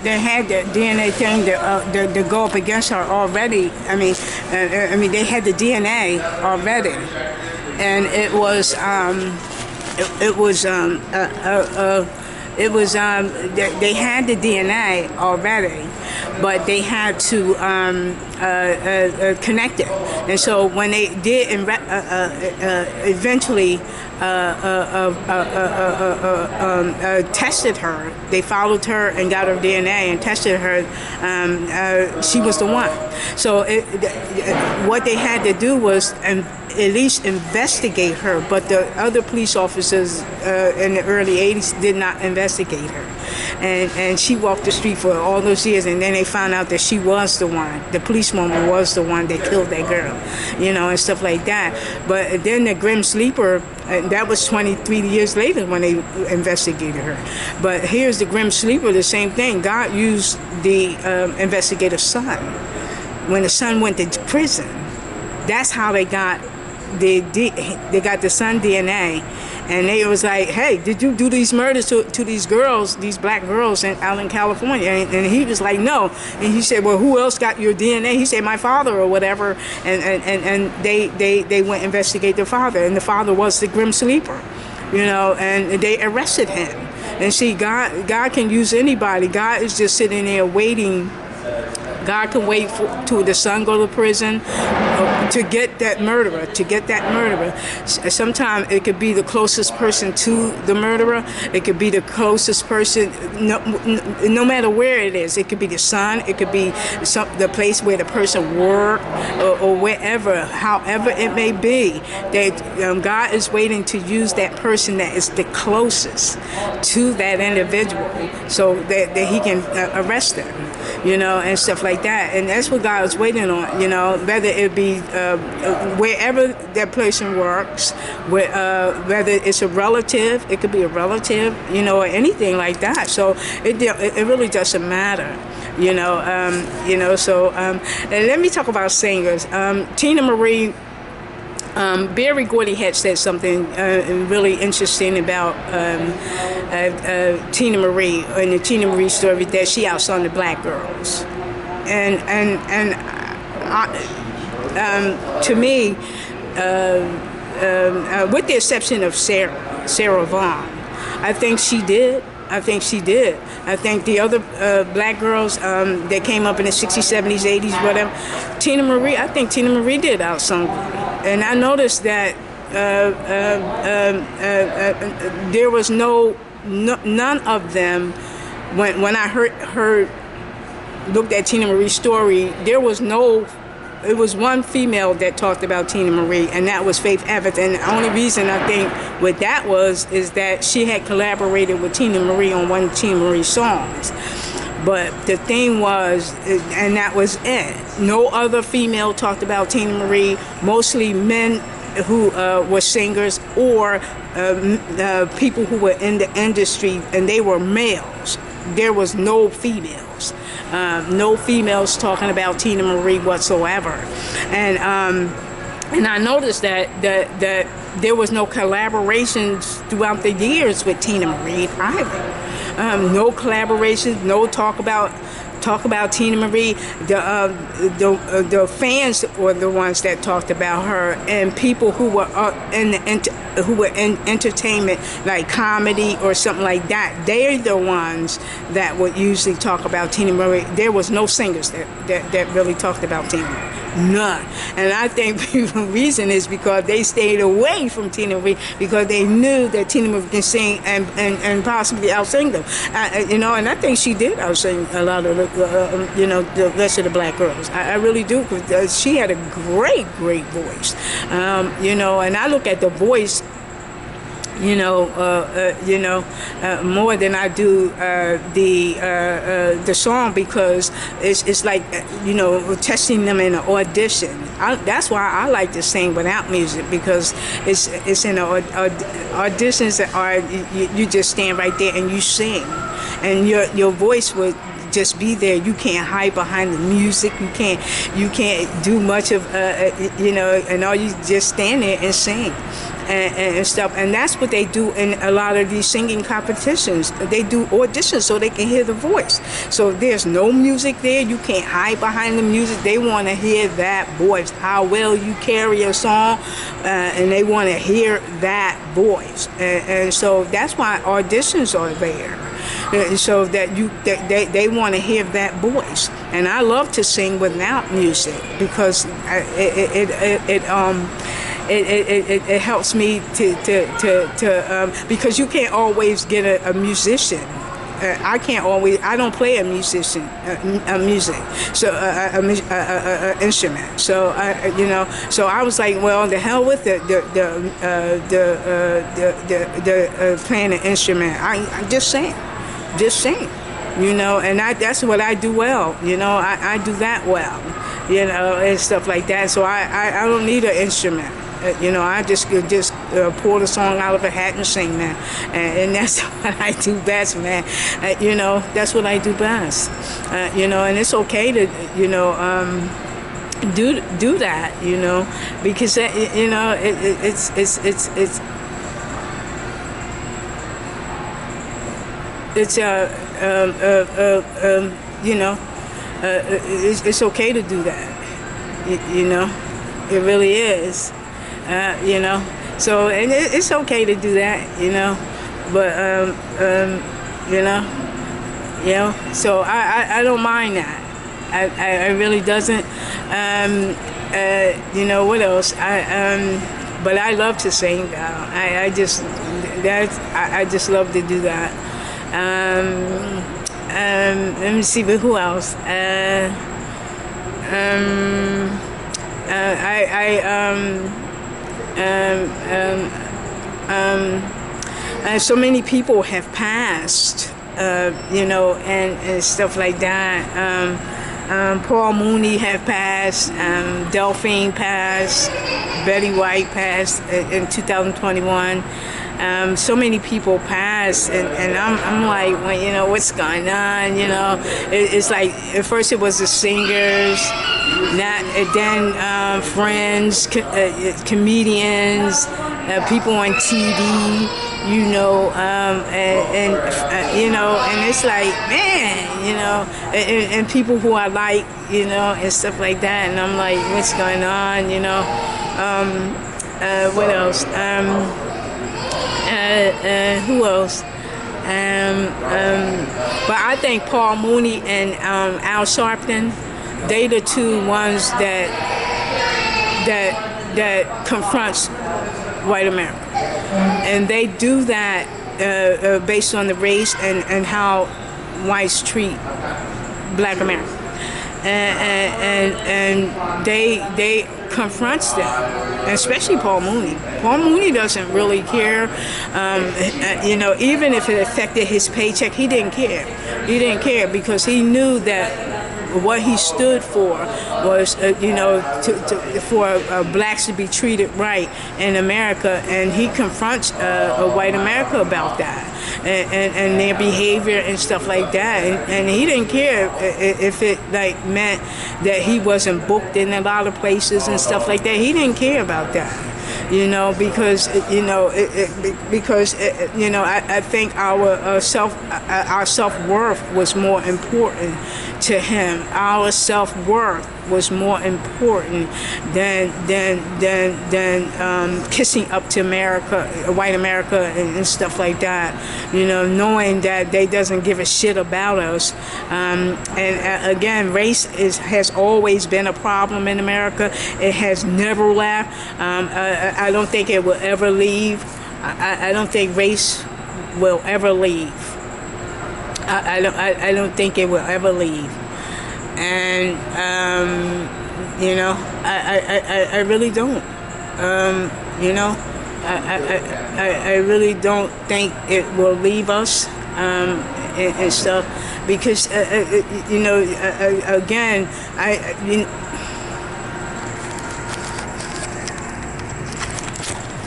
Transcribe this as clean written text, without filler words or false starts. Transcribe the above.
they had the DNA thing to go up against her already. I mean, they had the DNA already, and it was they had the DNA already, but they had to connect it. And so when they did eventually tested her, they followed her and got her DNA and tested her, she was the one. So what they had to do was at least investigate her, but the other police officers in the early 80s did not investigate her. And she walked the street for all those years, and then they found out that she was the one. The policewoman was the one that killed that girl, and stuff like that. But then the Grim Sleeper, that was 23 years later when they investigated her. But here's the Grim Sleeper, the same thing. God used the investigator's son. When the son went to prison, that's how they got the son DNA. And they was like, hey, did you do these murders to these girls, these black girls out in California? And he was like, no. And he said, well, who else got your DNA? He said, my father or whatever. And they went investigate the father. And the father was the Grim Sleeper, and they arrested him. And see, God can use anybody. God is just sitting there waiting. God can wait till the son go to prison to get that murderer, Sometimes it could be the closest person to the murderer. It could be the closest person, no matter where it is. It could be the son. It could be the place where the person worked or wherever, however it may be. That God is waiting to use that person that is the closest to that individual so that he can arrest them, and stuff like that. And that's what God is waiting on, whether it be wherever that person works, whether it's a relative, it could be a relative, or anything like that. So it really doesn't matter, So let me talk about singers. Tina Marie. Barry Gordy had said something really interesting about Tina Marie and the Tina Marie story, that she outsung the black girls, and to me, with the exception of Sarah Vaughan, I think she did. I think the other black girls that came up in the 60s, 70s, 80s, whatever, I think Tina Marie did outsung them. And I noticed that there was none of them, when I looked at Tina Marie's story, it was one female that talked about Tina Marie, and that was Faith Evans. And the only reason I think with that is that she had collaborated with Tina Marie on one of Tina Marie's songs. But the thing was, and that was it. No other female talked about Tina Marie. Mostly men who were singers or people who were in the industry, and they were males. There was no females. No females talking about Tina Marie whatsoever. And I noticed that there was no collaborations throughout the years with Tina Marie either. No collaborations, no talk about Tina Marie. The fans were the ones that talked about her, and people who were in entertainment, like comedy or something like that. They're the ones that would usually talk about Tina Marie. There was no singers that really talked about Tina Marie. None. And I think the reason is because they stayed away from Tina Marie, because they knew that Tina Marie can sing and possibly outsing them. And I think she did outsing a lot of the rest of the black girls. I really do, because she had a great voice. And I look at the voice, more than I do the song, because it's like testing them in an audition. That's why I like to sing without music, because it's in auditions that are you just stand right there and you sing, and your voice would just be there. You can't hide behind the music. You can't do much of and all, you just stand there and sing. and stuff, and that's what they do in a lot of these singing competitions. They do auditions so they can hear the voice. So there's no music there. You can't hide behind the music. They want to hear that voice, how well you carry a song, and they want to hear that voice. And so that's why auditions are there. So that they want to hear that voice, and I love to sing without music because it helps me to because you can't always get a musician. I don't play a musician, music, so instrument. So so I was like, well, the hell with the playing an instrument. I just sing, and that's what I do well. I do that well, and stuff like that. So I don't need an instrument. I just pull the song out of a hat and sing, man, and that's what I do best, man. That's what I do best. And it's okay to do that, because it's okay to do that. It really is. So and it's okay to do that, but so I don't mind that. I really doesn't. What else? But I love to sing. I just love to do that. Let me see, but who else? So many people have passed, and stuff like that. Paul Mooney have passed, Delphine passed, Betty White passed in 2021. So many people pass, and I'm like, well, what's going on? It's like at first it was the singers, then friends, comedians, people on TV, and it's like, man, and people who I like, and stuff like that, and I'm like, what's going on? What else? Who else? But I think Paul Mooney and Al Sharpton, they the two ones that confronts white America, and they do that based on the race and how whites treat Black America, and they confronts them, especially Paul Mooney. Paul Mooney doesn't really care, even if it affected his paycheck, he didn't care. He didn't care because he knew that what he stood for was, for blacks to be treated right in America, and he confronts white America about that and their behavior and stuff like that, and he didn't care if it meant that he wasn't booked in a lot of places and stuff like that. He didn't care about that. Because I think our self-worth was more important to him. Our self-worth was more important than kissing up to America, white America, and stuff like that. Knowing that they doesn't give a shit about us. And again, race has always been a problem in America. It has never left. I don't think it will ever leave. I don't think race will ever leave. I don't think it will ever leave. And I really don't. I really don't think it will leave us and stuff, because again,